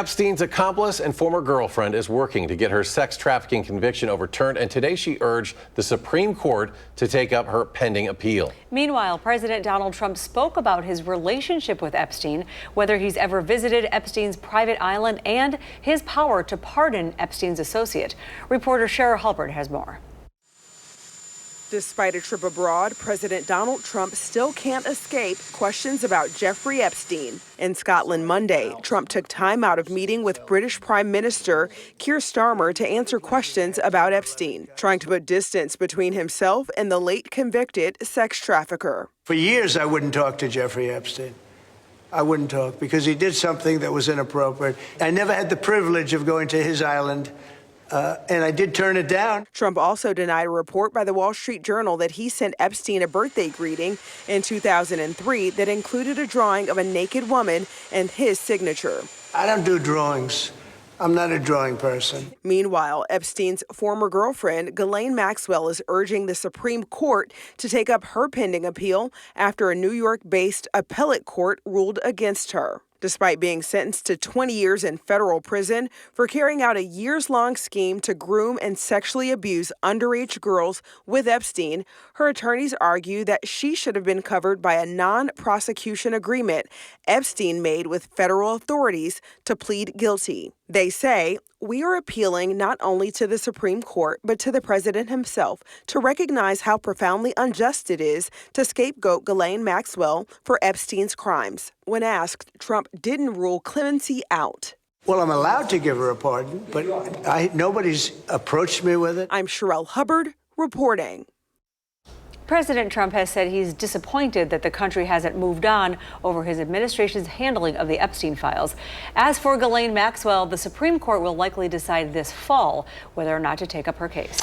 Epstein's accomplice and former girlfriend is working to get her sex trafficking conviction overturned, and today she urged the Supreme Court to take up her pending appeal. Meanwhile, President Donald Trump spoke about his relationship with Epstein, whether he's ever visited Epstein's private island, and his power to pardon Epstein's associate. Reporter Cheryl Halpert has more. Despite a trip abroad, President Donald Trump still can't escape questions about Jeffrey Epstein. In Scotland Monday, Trump took time out of meeting with British Prime Minister Keir Starmer to answer questions about Epstein, trying to put distance between himself and the late convicted sex trafficker. For years, I wouldn't talk to Jeffrey Epstein. I wouldn't talk because he did something that was inappropriate. I never had the privilege of going to his island. And I did turn it down. Trump also denied a report by the Wall Street Journal that he sent Epstein a birthday greeting in 2003 that included a drawing of a naked woman and his signature. I don't do drawings. I'm not a drawing person. Meanwhile, Epstein's former girlfriend, Ghislaine Maxwell, is urging the Supreme Court to take up her pending appeal after a New York-based appellate court ruled against her. Despite being sentenced to 20 years in federal prison for carrying out a years-long scheme to groom and sexually abuse underage girls with Epstein, her attorneys argue that she should have been covered by a non-prosecution agreement Epstein made with federal authorities to plead guilty. They say, "We are appealing not only to the Supreme Court, but to the president himself to recognize how profoundly unjust it is to scapegoat Ghislaine Maxwell for Epstein's crimes." When asked, Trump didn't rule clemency out. Well, I'm allowed to give her a pardon, but nobody's approached me with it. I'm Cheryl Hubbard reporting. President Trump has said he's disappointed that the country hasn't moved on over his administration's handling of the Epstein files. As for Ghislaine Maxwell, the Supreme Court will likely decide this fall whether or not to take up her case.